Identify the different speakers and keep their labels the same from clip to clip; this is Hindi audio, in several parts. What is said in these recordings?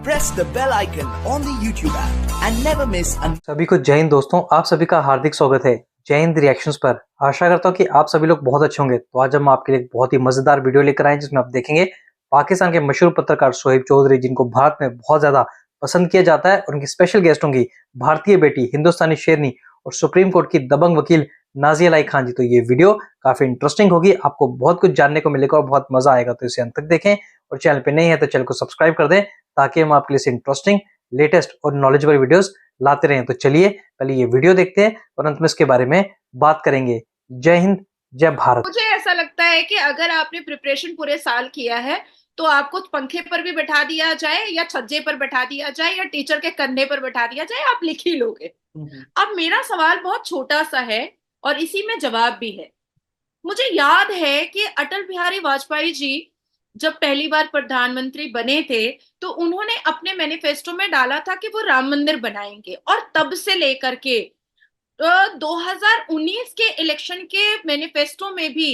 Speaker 1: press the bell icon on the YouTube app and never miss an...
Speaker 2: सभी को जय हिंद दोस्तों, आप सभी का हार्दिक स्वागत है जय हिंद रिएक्शंस पर। आशा करता हूँ कि आप सभी लोग बहुत अच्छे होंगे। तो आज हम आपके लिए एक बहुत ही मजेदार वीडियो लेकर आए हैं जिसमें आप देखेंगे पाकिस्तान के मशहूर पत्रकार शोएब चौधरी, जिनको भारत में बहुत ज्यादा पसंद किया जाता है, और उनकी स्पेशल गेस्ट होंगी भारतीय बेटी, हिंदुस्तानी शेरनी और सुप्रीम कोर्ट की दबंग वकील नाजिया इलाही खान जी। तो ये वीडियो काफी इंटरेस्टिंग होगी, आपको बहुत कुछ जानने को मिलेगा और बहुत मजा आएगा। तो इसे अंत तक देखें और चैनल पे नहीं है तो चैनल को सब्सक्राइब कर दें ताकि हम आपके लिए इंटरेस्टिंग, लेटेस्ट और नॉलेजेबल वीडियोस लाते रहें। तो चलिए पहले ये वीडियो देखते हैं और अंत में इसके बारे में बात करेंगे। जय हिंद, जय भारत।
Speaker 3: मुझे ऐसा लगता है कि अगर आपने प्रिपरेशन पूरे साल किया है तो आपको पंखे पर भी बैठा दिया जाए या छज्जे पर बैठा दिया जाए या टीचर के कंधे पर बैठा दिया जाए, आप लिख ही लोगे। अब मेरा सवाल बहुत छोटा सा है और इसी में जवाब भी है। मुझे याद है कि अटल बिहारी वाजपेयी जी जब पहली बार प्रधानमंत्री बने थे तो उन्होंने अपने मैनिफेस्टो में डाला था कि वो राम मंदिर बनाएंगे, और तब से लेकर के 2019 के इलेक्शन के मैनिफेस्टो में भी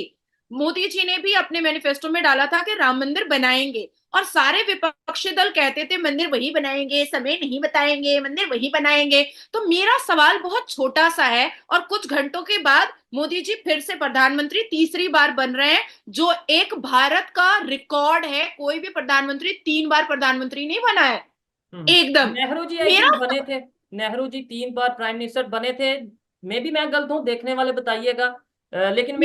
Speaker 3: मोदी जी ने भी अपने मैनिफेस्टो में डाला था कि राम मंदिर बनाएंगे, और सारे विपक्षी दल कहते थे मंदिर वही बनाएंगे, समय नहीं बताएंगे, मंदिर वही बनाएंगे। तो मेरा सवाल बहुत छोटा सा है, और कुछ घंटों के बाद मोदी जी फिर से प्रधानमंत्री तीसरी बार बन रहे हैं, जो एक भारत का रिकॉर्ड है। कोई भी प्रधानमंत्री 3 बार प्रधानमंत्री नहीं बना है एकदम।
Speaker 4: नेहरू जी आई थिंक बने थे, नेहरू जी 3 बार प्राइम मिनिस्टर बने थे। मैं गलत हूँ, देखने वाले बताइएगा। लेकिन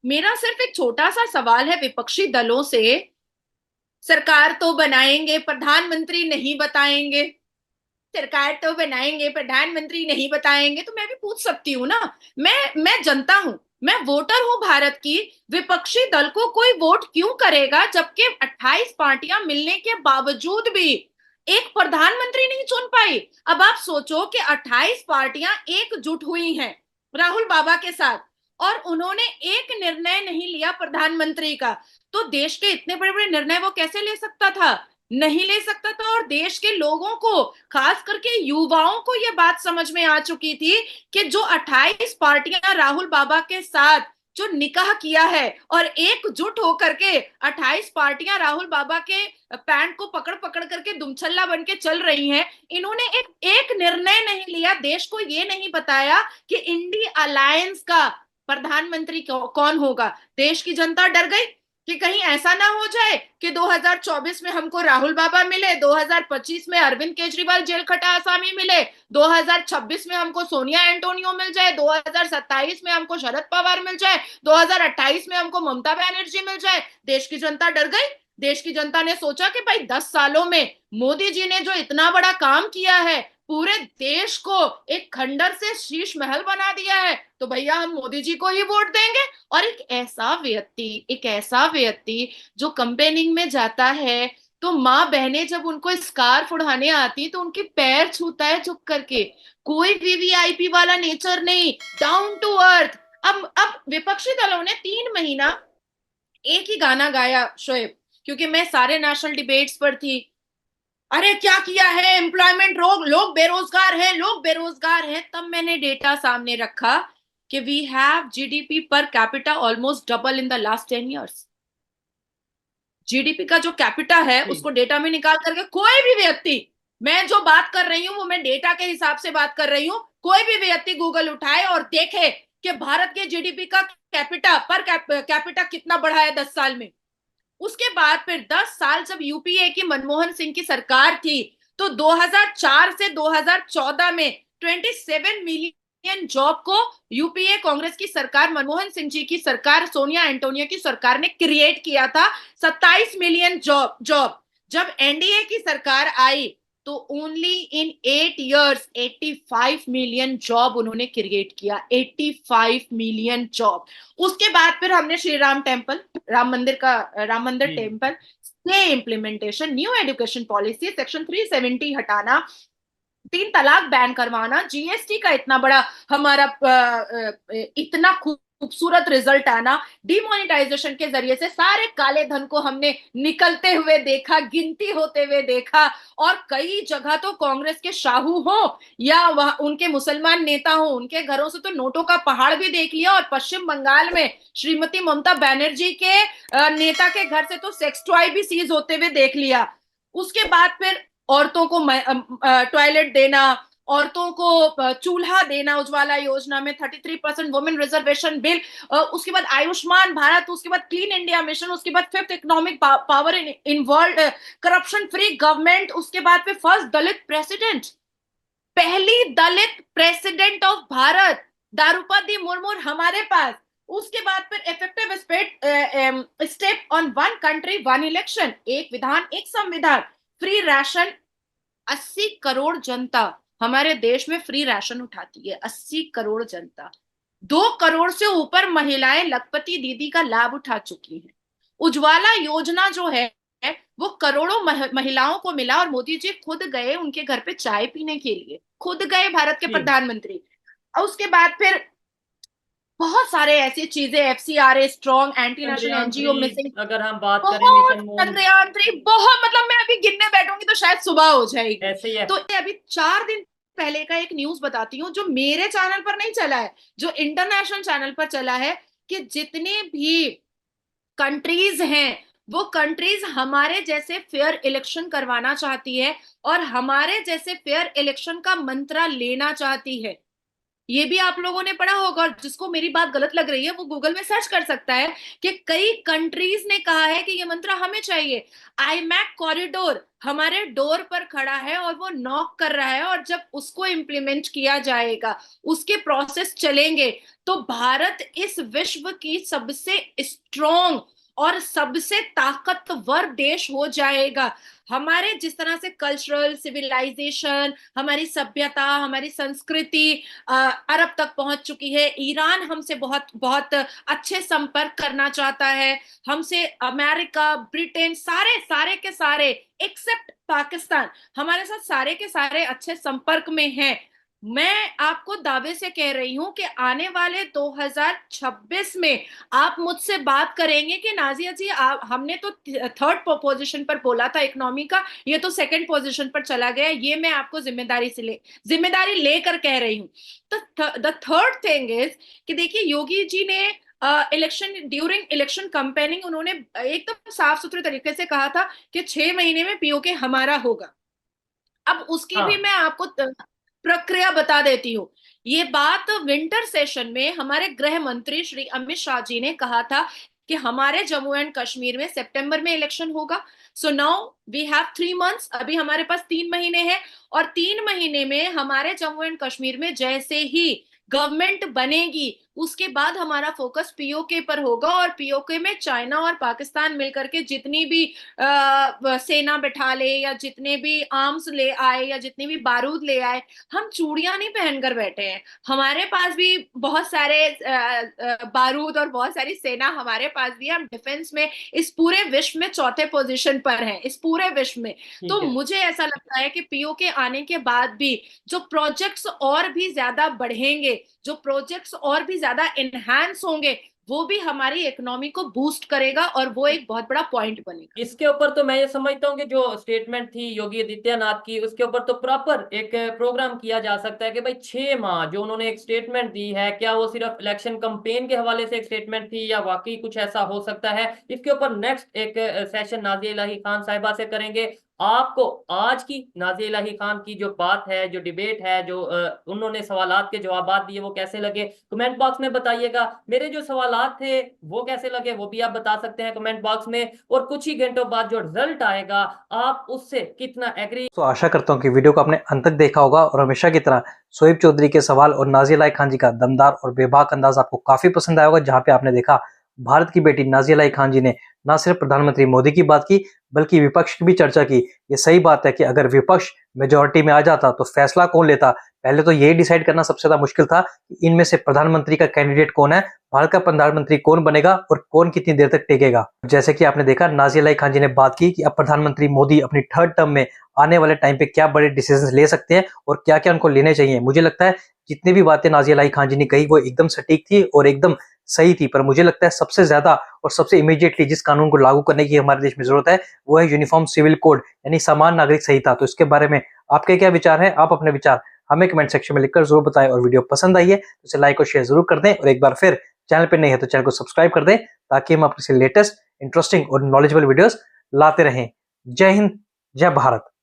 Speaker 3: मेरा सिर्फ एक छोटा सा सवाल है विपक्षी दलों से। सरकार तो बनाएंगे, प्रधानमंत्री नहीं बताएंगे, सरकार तो बनाएंगे, प्रधानमंत्री नहीं बताएंगे, तो मैं भी पूछ सकती हूँ ना। मैं जनता हूँ, मैं वोटर हूँ भारत की। विपक्षी दल को कोई वोट क्यों करेगा जबकि 28 पार्टियां मिलने के बावजूद भी एक प्रधानमंत्री नहीं चुन पाई। अब आप सोचो कि 28 पार्टियां एकजुट हुई हैं राहुल बाबा के साथ, और उन्होंने एक निर्णय नहीं लिया प्रधानमंत्री का। तो देश के इतने बड़े बड़े निर्णय वो कैसे ले सकता था? नहीं ले सकता था। और देश के लोगों को, खास करके युवाओं को यह बात समझ में आ चुकी थी कि जो 28 पार्टियां राहुल बाबा के साथ जो निकाह किया है और एकजुट होकर के 28 पार्टियां राहुल बाबा के पैंट को पकड़ पकड़ करके दुमछल्ला बन के चल रही हैं, इन्होंने एक निर्णय नहीं लिया। देश को ये नहीं बताया कि इंडी अलायंस का प्रधानमंत्री कौन होगा। देश की जनता डर गई कि कहीं ऐसा ना हो जाए कि 2024 में हमको राहुल बाबा मिले, 2025 में अरविंद केजरीवाल जेल खटा आसामी मिले, 2026 में हमको सोनिया एंटोनियो मिल जाए, 2027 में हमको शरद पवार मिल जाए, 2028 में हमको ममता बनर्जी मिल जाए। देश की जनता डर गई। देश की जनता ने सोचा कि भाई 10 सालों में मोदी जी ने जो इतना बड़ा काम किया है, पूरे देश को एक खंडर से शीश महल बना दिया है, तो भैया हम मोदी जी को ही वोट देंगे। और एक ऐसा व्यक्ति जो कंपेनिंग में जाता है तो माँ बहनें जब उनको स्कार्फ उड़ाने आती तो उनके पैर छूता है झुक करके। कोई वीवीआईपी वाला नेचर नहीं, डाउन टू अर्थ। अब विपक्षी दलों ने 3 महीना एक ही गाना गाया शोएब, क्योंकि मैं सारे नेशनल डिबेट्स पर थी। अरे क्या किया है, एम्प्लॉयमेंट रोक, लोग बेरोजगार हैं। तब मैंने डेटा सामने रखा कि we have GDP per capita almost double in the last 10 years. GDP का जो कैपिटा है उसको डेटा में निकाल करके कोई भी व्यक्ति, मैं जो बात कर रही हूं वो मैं डेटा के हिसाब से बात कर रही हूं, कोई भी व्यक्ति गूगल उठाए और देखे कि भारत के जीडीपी का कैपिटा पर कैपिटा कितना बढ़ा है 10 साल में। उसके बाद फिर 10 साल जब यूपीए की मनमोहन सिंह की सरकार थी तो 2004 से 2014 में 27 मिलियन जॉब को यूपीए कांग्रेस की सरकार, मनमोहन सिंह जी की सरकार, सोनिया एंटोनियो की सरकार ने क्रिएट किया था। 27 मिलियन जॉब। जब एनडीए की सरकार आई तो only in 8 years 85 million job उन्होंने क्रिएट किया। 85 मिलियन जॉब। उसके बाद फिर हमने श्री राम मंदिर टेम्पल से implementation, new education policy, section 370 हटाना, 3 तलाक बैन करवाना, जीएसटी का इतना बड़ा हमारा इतना खूबसूरत रिजल्ट आना, डिमोनेटाइजेशन के जरिए से सारे काले धन को हमने निकलते हुए देखा, गिनती होते हुए देखा। और कई जगह तो कांग्रेस के शाहू हो या उनके मुसलमान नेता हो, उनके घरों से तो नोटों का पहाड़ भी देख लिया। और पश्चिम बंगाल में श्रीमती ममता बनर्जी के नेता के घर से तो सेक्स टॉय भी सीज होते हुए देख लिया। उसके बाद फिर औरतों को टॉयलेट देना, औरतों को चूल्हा देना, उज्ज्वला योजना में 33% वुमेन रिजर्वेशन बिल, उसके बाद आयुष्मान भारत, उसके बाद क्लीन इंडिया मिशन, उसके बाद fifth economic power in world, corruption free government, उसके बाद फिर फर्स्ट दलित प्रेसिडेंट, पहली दलित प्रेसिडेंट ऑफ भारत द्रौपदी मुर्मू हमारे पास। उसके बाद फिर effective step on one country one election, एक विधान एक संविधान, फ्री राशन, 80 करोड़ जनता हमारे देश में फ्री राशन उठाती है, 80 करोड़ जनता, 2 करोड़ से ऊपर महिलाएं लखपति दीदी का लाभ उठा चुकी हैं। उज्ज्वला योजना जो है वो करोड़ों महिलाओं को मिला, और मोदी जी खुद गए उनके घर पे चाय पीने के लिए, खुद गए भारत के प्रधानमंत्री। और उसके बाद फिर बहुत सारे ऐसी चीजें, FCRA strong, anti national NGO missing,
Speaker 4: अगर हम बात करें
Speaker 3: बहुत चंद्रयान 3, बहुत, मतलब मैं अभी गिनने बैठूंगी तो शायद सुबह हो जाएगी।
Speaker 4: ऐसे ही है।
Speaker 3: तो अभी 4 दिन पहले का एक न्यूज बताती हूँ जो मेरे चैनल पर नहीं चला है, जो इंटरनेशनल चैनल पर चला है, कि जितने भी कंट्रीज हैं वो कंट्रीज हमारे जैसे फेयर इलेक्शन करवाना चाहती है और हमारे जैसे फेयर इलेक्शन का मंत्र लेना चाहती है। ये भी आप लोगों ने पढ़ा होगा, और जिसको मेरी बात गलत लग रही है वो गूगल में सर्च कर सकता है कि कई कंट्रीज ने कहा है कि ये मंत्र हमें चाहिए। आईमैक कॉरिडोर हमारे डोर पर खड़ा है और वो नॉक कर रहा है, और जब उसको इम्प्लीमेंट किया जाएगा, उसके प्रोसेस चलेंगे, तो भारत इस विश्व की सबसे स्ट्रॉन्ग और सबसे ताकतवर देश हो जाएगा। हमारे जिस तरह से कल्चरल सिविलाइजेशन, हमारी सभ्यता, हमारी संस्कृति अरब तक पहुंच चुकी है। ईरान हमसे बहुत बहुत अच्छे संपर्क करना चाहता है, हमसे अमेरिका, ब्रिटेन, सारे के सारे एक्सेप्ट पाकिस्तान हमारे साथ सारे के सारे अच्छे संपर्क में हैं। मैं आपको दावे से कह रही हूं कि आने वाले 2026 में आप मुझसे बात करेंगे कि नाजिया जी, हमने तो 3rd पोजीशन पर बोला था इकोनॉमी का, ये तो 2nd पोजीशन पर चला गया। ये मैं आपको जिम्मेदारी लेकर कह रही हूं। तो द थर्ड थिंग इज कि देखिए, योगी जी ने ड्यूरिंग इलेक्शन कैंपेनिंग उन्होंने एकदम साफ सुथरे तरीके से कहा था कि 6 महीने में पीओके हमारा होगा। अब उसकी भी मैं आपको प्रक्रिया बता देती हूँ। ये बात विंटर सेशन में हमारे गृह मंत्री श्री अमित शाह जी ने कहा था कि हमारे जम्मू एंड कश्मीर में सितंबर में इलेक्शन होगा। So now we have 3 months, अभी हमारे पास 3 महीने हैं, और 3 महीने में हमारे जम्मू एंड कश्मीर में जैसे ही गवर्नमेंट बनेगी उसके बाद हमारा फोकस पीओके पर होगा, और पीओके में चाइना और पाकिस्तान मिलकर के जितनी भी सेना बैठा ले, या जितने भी आर्म्स ले आए, या जितने भी बारूद ले आए, हम चूड़ियां नहीं पहनकर बैठे हैं। हमारे पास भी बहुत सारे बारूद और बहुत सारी सेना हमारे पास भी है। हम डिफेंस में इस पूरे विश्व में 4थे पोजीशन पर हैं, इस पूरे विश्व में। तो मुझे ऐसा लगता है कि पीओके आने के बाद भी जो प्रोजेक्ट्स और भी ज्यादा बढ़ेंगे, जो प्रोजेक्ट्स और भी ज्यादा एनहांस होंगे, वो भी हमारी इकोनॉमी को बूस्ट करेगा, और वो एक बहुत बड़ा पॉइंट बनेगा।
Speaker 4: इसके ऊपर तो मैं ये समझता हूँ कि जो स्टेटमेंट थी योगी आदित्यनाथ की, उसके ऊपर तो प्रॉपर एक प्रोग्राम किया जा सकता है कि भाई 6 माह जो उन्होंने एक स्टेटमेंट दी है, क्या वो सिर्फ इलेक्शन कैंपेन के हवाले से एक स्टेटमेंट थी या वाकई कुछ ऐसा हो सकता है। इसके ऊपर नेक्स्ट एक सेशन नाज़िया इलाही खान साहिबा से करेंगे। आपको आज की नाज़िया इलाही खान की जो बात है, जो डिबेट है, जो उन्होंने सवालात के जवाबात दिए, वो कैसे लगे कमेंट बॉक्स में बताइएगा। मेरे जो सवालात थे वो कैसे लगे वो भी आप बता सकते हैं कमेंट बॉक्स में, और कुछ ही घंटों बाद जो रिजल्ट आएगा आप उससे कितना एग्री।
Speaker 2: तो आशा करता हूँ कि वीडियो को आपने अंत तक देखा होगा, और हमेशा की तरह शोएब चौधरी के सवाल और नाज़िया इलाही खान जी का दमदार और बेबाक अंदाज आपको काफी पसंद आया होगा, जहां पे आपने देखा भारत की बेटी नाज़िया इलाही खान जी ने न सिर्फ प्रधानमंत्री मोदी की बात की बल्कि विपक्ष की भी चर्चा की। ये सही बात है कि अगर विपक्ष मेजॉरिटी में आ जाता तो फैसला कौन लेता, पहले तो यही डिसाइड करना सबसे ज्यादा मुश्किल था कि इनमें से प्रधानमंत्री का कैंडिडेट कौन है, भारत का प्रधानमंत्री कौन बनेगा और कौन कितनी देर तक टिकेगा। जैसे कि आपने देखा नाज़िया इलाही खान जी ने बात की कि अब प्रधानमंत्री मोदी अपनी 3rd टर्म में आने वाले टाइम पे क्या बड़े डिसीजन ले सकते हैं और क्या क्या उनको लेने चाहिए। मुझे लगता है जितनी भी बातें नाज़िया इलाही खान जी ने कही वो एकदम सटीक थी और एकदम सही थी, पर मुझे लगता है सबसे ज्यादा और सबसे इमीडिएटली जिस कानून को लागू करने की हमारे देश में जरूरत है वो है यूनिफॉर्म सिविल कोड, यानी समान नागरिक संहिता। तो इसके बारे में आपके क्या विचार हैं? आप अपने विचार हमें कमेंट सेक्शन में लिखकर जरूर बताएं, और वीडियो पसंद आई है तो इसे लाइक और शेयर जरूर कर दें, और एक बार फिर चैनल पर नहीं है तो चैनल को सब्सक्राइब कर दें ताकि हम अपने लेटेस्ट इंटरेस्टिंग और नॉलेजेबल वीडियोस लाते रहें। जय हिंद, जय भारत।